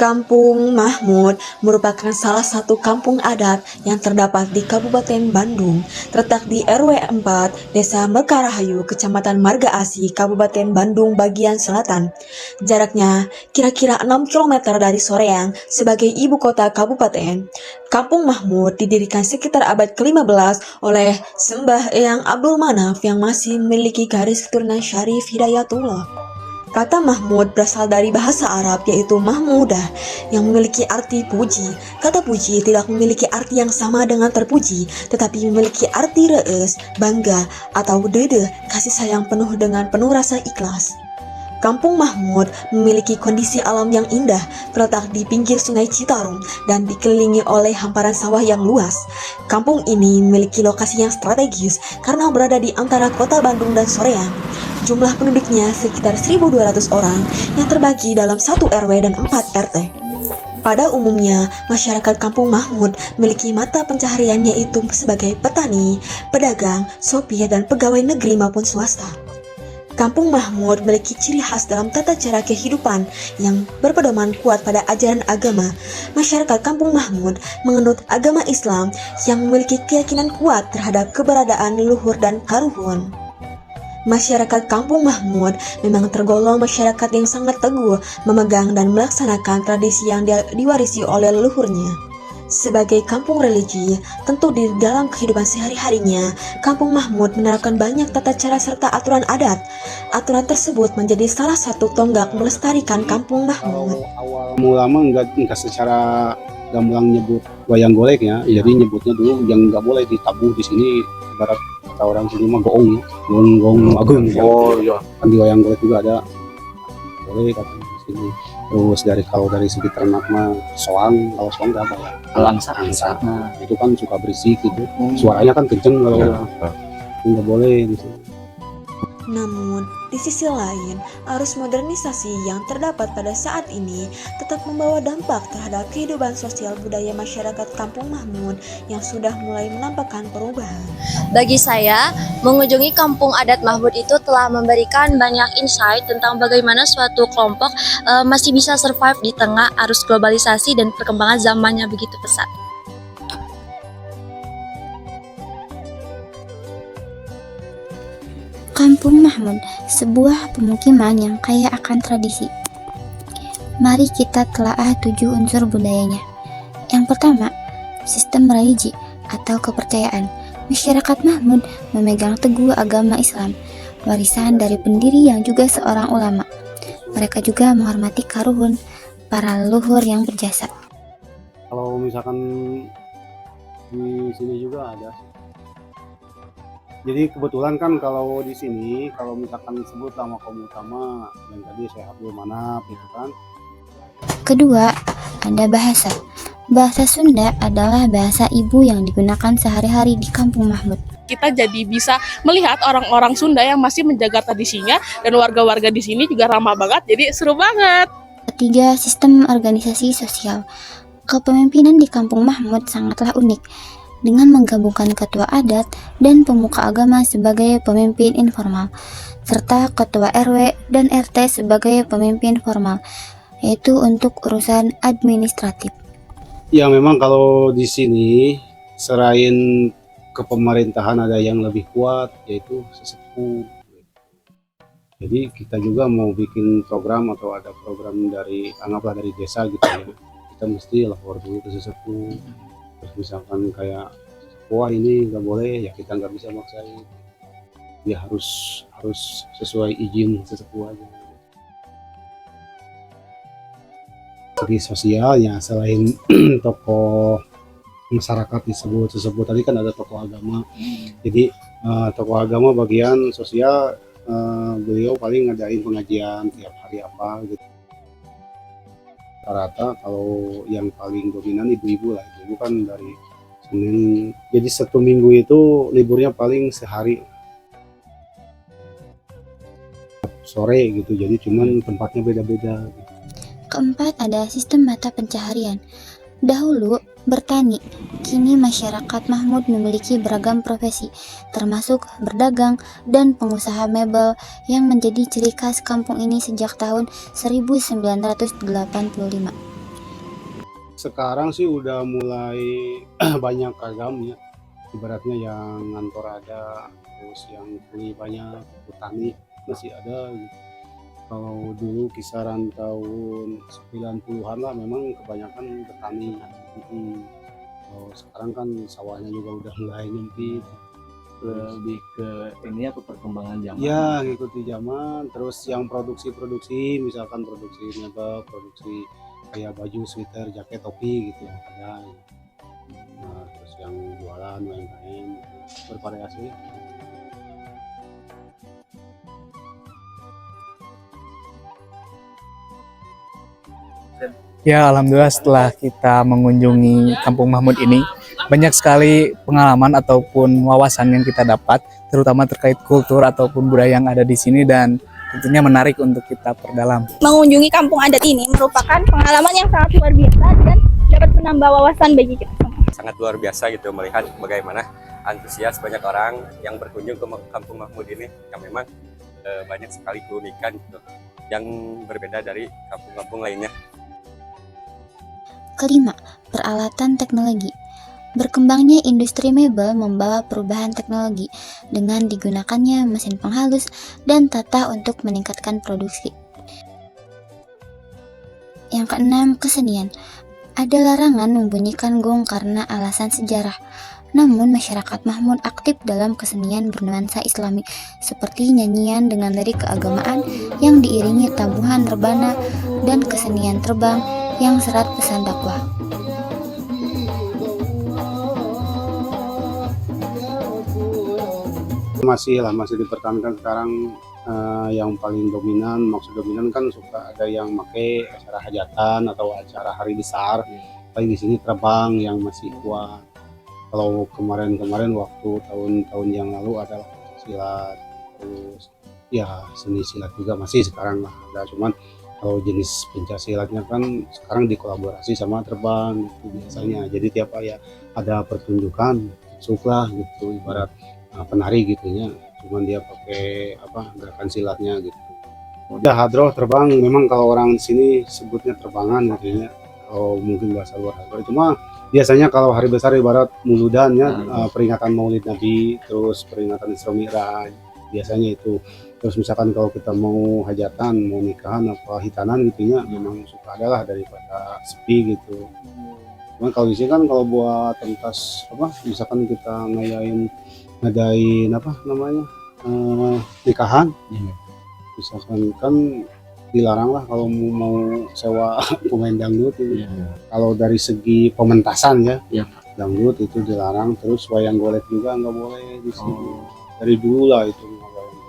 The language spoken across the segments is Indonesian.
Kampung Mahmud merupakan salah satu kampung adat yang terdapat di Kabupaten Bandung, terletak di RW 4, Desa Mekarahayu, Kecamatan Marga Asih, Kabupaten Bandung bagian selatan. Jaraknya kira-kira 6 km dari Soreang sebagai ibu kota kabupaten. Kampung Mahmud didirikan sekitar abad ke-15 oleh Sembah Eyang Abdul Manaf yang masih memiliki garis keturunan Syarif Hidayatullah. Kata Mahmud berasal dari bahasa Arab yaitu Mahmudah yang memiliki arti puji. Kata puji tidak memiliki arti yang sama dengan terpuji, tetapi memiliki arti rees, bangga, atau dede, kasih sayang penuh dengan penuh rasa ikhlas. Kampung Mahmud memiliki kondisi alam yang indah, terletak di pinggir Sungai Citarum dan dikelilingi oleh hamparan sawah yang luas. Kampung ini memiliki lokasi yang strategis karena berada di antara kota Bandung dan Soreang. Jumlah penduduknya sekitar 1.200 orang yang terbagi dalam 1 RW dan 4 RT. Pada umumnya, masyarakat Kampung Mahmud memiliki mata pencaharian yaitu sebagai petani, pedagang, sopir, dan pegawai negeri maupun swasta. Kampung Mahmud memiliki ciri khas dalam tata cara kehidupan yang berpedoman kuat pada ajaran agama. Masyarakat Kampung Mahmud menganut agama Islam yang memiliki keyakinan kuat terhadap keberadaan leluhur dan karuhun. Masyarakat Kampung Mahmud memang tergolong masyarakat yang sangat teguh memegang dan melaksanakan tradisi yang diwarisi oleh leluhurnya. Sebagai kampung religi, tentu di dalam kehidupan sehari-harinya, Kampung Mahmud menerapkan banyak tata cara serta aturan adat. Aturan tersebut menjadi salah satu tonggak melestarikan Kampung Mahmud. Awal mula enggak secara gamblang nyebut wayang golek ya, jadi nyebutnya dulu yang nggak boleh ditabuh di sini, ibarat kata orang sini mah goong, goong agung. Oh iya. Kan di wayang golek juga ada boleh kata di sini. Terus dari segi ternak mah soang, kalau soang nggak apa ya? Angsa. Nah, itu kan suka berisik gitu. Suaranya kan kenceng kalau nggak boleh gitu. Namun, di sisi lain, arus modernisasi yang terdapat pada saat ini tetap membawa dampak terhadap kehidupan sosial budaya masyarakat Kampung Mahmud yang sudah mulai menampakkan perubahan. Bagi saya, mengunjungi kampung adat Mahmud itu telah memberikan banyak insight tentang bagaimana suatu kelompok masih bisa survive di tengah arus globalisasi dan perkembangan zamannya begitu pesat. Kampung Mahmud, sebuah pemukiman yang kaya akan tradisi. Mari kita telaah 7 unsur budayanya. Yang pertama, sistem religi atau kepercayaan. Masyarakat Mahmud memegang teguh agama Islam, warisan dari pendiri yang juga seorang ulama. Mereka juga menghormati karuhun, para leluhur yang berjasa. Kalau misalkan di sini juga ada. Jadi kebetulan kan kalau di sini, kalau misalkan disebut nama kaum utama yang tadi Syekh Abdul Manaf gitu kan. Kedua, ada bahasa. Bahasa Sunda adalah bahasa ibu yang digunakan sehari-hari di Kampung Mahmud. Kita jadi bisa melihat orang-orang Sunda yang masih menjaga tradisinya dan warga-warga di sini juga ramah banget, jadi seru banget. Ketiga, sistem organisasi sosial. Kepemimpinan di Kampung Mahmud sangatlah unik dengan menggabungkan ketua adat dan pemuka agama sebagai pemimpin informal, serta ketua RW dan RT sebagai pemimpin formal, yaitu untuk urusan administratif. Ya memang kalau di sini selain kepemerintahan ada yang lebih kuat yaitu sesepuh. Jadi kita juga mau bikin program atau ada program dari anggaplah dari desa gitu ya. Kita mesti lapor dulu ke sesepuh. Terus misalkan kayak wah ini nggak boleh ya kita nggak bisa maksain. Dia harus sesuai izin sesepuh aja. Segi sosialnya selain tokoh masyarakat disebut tadi kan ada tokoh agama. Jadi tokoh agama bagian sosial beliau paling ngadain pengajian tiap hari apa gitu. Rata kalau yang paling dominan ibu-ibu lah, ibu kan dari Senin, jadi 1 minggu itu liburnya paling sehari sore gitu, jadi cuman tempatnya beda-beda gitu. Keempat, ada sistem mata pencaharian. Dahulu bertani, kini masyarakat Mahmud memiliki beragam profesi, termasuk berdagang dan pengusaha mebel yang menjadi ciri khas kampung ini sejak tahun 1985. sekarang sih udah mulai banyak ragamnya. Ibaratnya yang ngantor ada, terus yang kuli banyak, petani masih ada gitu. Kalau dulu kisaran tahun 90-an lah memang kebanyakan petani. Kalau sekarang kan sawahnya juga udah mulai nyempit. Lebih ke ini apa perkembangan zaman? Ya, ngikuti zaman. Terus yang produksi misalkan produksi mebel, produksi kayak baju, sweater, jaket, topi gitu ada. Nah, terus yang jualan UMKM gitu, bervariasi. Ya, alhamdulillah setelah kita mengunjungi Kampung Mahmud ini, banyak sekali pengalaman ataupun wawasan yang kita dapat, terutama terkait kultur ataupun budaya yang ada di sini dan tentunya menarik untuk kita perdalam. Mengunjungi kampung adat ini merupakan pengalaman yang sangat luar biasa dan dapat menambah wawasan bagi kita semua. Sangat luar biasa gitu melihat bagaimana antusias banyak orang yang berkunjung ke Kampung Mahmud ini yang memang banyak sekali keunikan gitu, yang berbeda dari kampung-kampung lainnya. Kelima, peralatan teknologi. Berkembangnya industri mebel membawa perubahan teknologi dengan digunakannya mesin penghalus dan tata untuk meningkatkan produksi. Yang keenam, kesenian. Ada larangan membunyikan gong karena alasan sejarah. Namun masyarakat Mahmud aktif dalam kesenian bernuansa Islami seperti nyanyian dengan lirik keagamaan yang diiringi tabuhan rebana dan kesenian terbang yang serat pesan dakwah. Masih dipertahankan sekarang. Yang paling dominan, maksud dominan kan suka ada yang pakai acara hajatan atau acara hari besar. Paling di sini terbang yang masih kuat. Kalau kemarin waktu tahun-tahun yang lalu adalah silat, terus ya seni silat juga masih sekarang lah ada, cuman kalau jenis pencaksilatnya kan sekarang dikolaborasi sama terbang gitu biasanya. Jadi tiap hari ada pertunjukan suflah gitu, ibarat penari gitunya, cuman dia pakai gerakan silatnya gitu. Udah hadroh terbang, memang kalau orang sini sebutnya terbangan gitu ya, kalau mungkin bahasa luar hadroh. Cuma biasanya kalau hari besar ibarat muludannya, peringatan Maulid Nabi, terus peringatan Isra Mi'raj, biasanya itu. Terus misalkan kalau kita mau hajatan, mau nikahan apa hitanan gitu ya, memang suka adalah daripada sepi gitu. Cuman kalau di sini kan kalau buat pentas misalkan kita ngadain nikahan, misalkan kan dilarang lah kalau mau sewa pemain dangdut itu. Kalau dari segi pementasan ya, dangdut itu dilarang. Terus wayang golek juga nggak boleh di sini. Dari dulu lah itu wayang golek.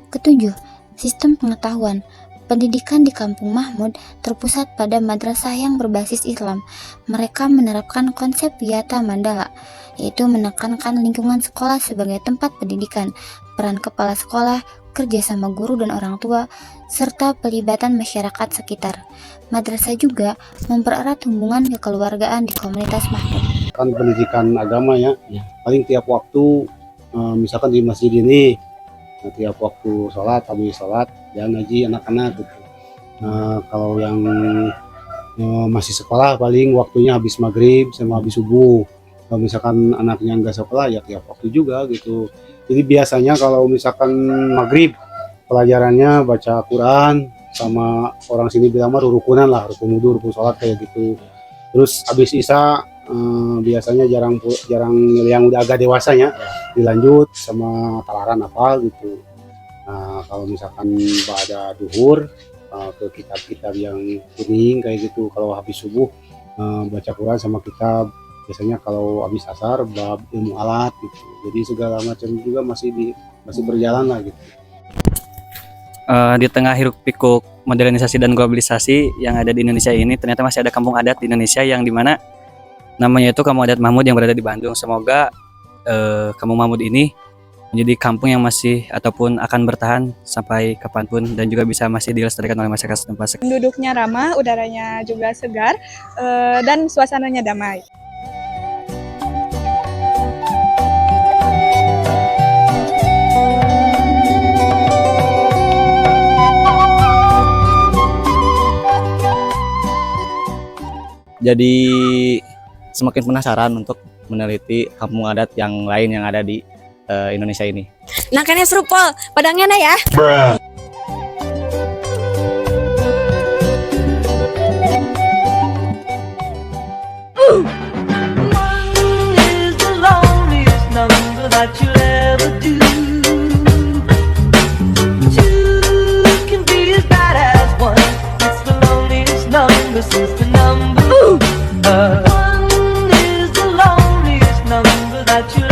Ketujuh, sistem pengetahuan. Pendidikan di Kampung Mahmud terpusat pada madrasah yang berbasis Islam. Mereka menerapkan konsep Wiyata Mandala, yaitu menekankan lingkungan sekolah sebagai tempat pendidikan, peran kepala sekolah, kerjasama guru dan orang tua, serta pelibatan masyarakat sekitar. Madrasah juga mempererat hubungan kekeluargaan di komunitas Mahmud. Kan pendidikan agama ya, paling tiap waktu, misalkan di masjid ini, tiap waktu sholat, kami sholat, dan ngaji anak-anak gitu. Kalau yang masih sekolah paling waktunya habis maghrib sama habis subuh. Kalau misalkan anaknya nggak sekolah ya tiap waktu juga gitu. Jadi biasanya kalau misalkan maghrib pelajarannya baca Quran, sama orang sini bilang mah rukunan lah, rukun wudu, rukun sholat kayak gitu. Terus habis isya biasanya jarang yang udah agak dewasanya dilanjut sama talaran apa gitu. Nah kalau misalkan pada duhur ke kitab-kitab yang kuning kayak gitu. Kalau habis subuh baca Quran sama kitab. Biasanya kalau habis asar bab ilmu alat gitu. Jadi segala macam juga masih berjalan lah gitu. Di tengah hiruk pikuk modernisasi dan globalisasi yang ada di Indonesia ini, ternyata masih ada kampung adat di Indonesia yang dimana namanya itu Kampung Adat Mahmud yang berada di Bandung. Semoga Kampung Mahmud ini menjadi kampung yang masih ataupun akan bertahan sampai kapanpun dan juga bisa masih dilestarikan oleh masyarakat setempat. Penduduknya ramah, udaranya juga segar, dan suasananya damai. jadi semakin penasaran untuk meneliti kampung adat yang lain yang ada di Indonesia ini. Nah kan ya seru Pol, padangnya nah ya. That you'll ever do. Two can be as bad as one. It's the loneliest number since the number. One is the loneliest number that you'll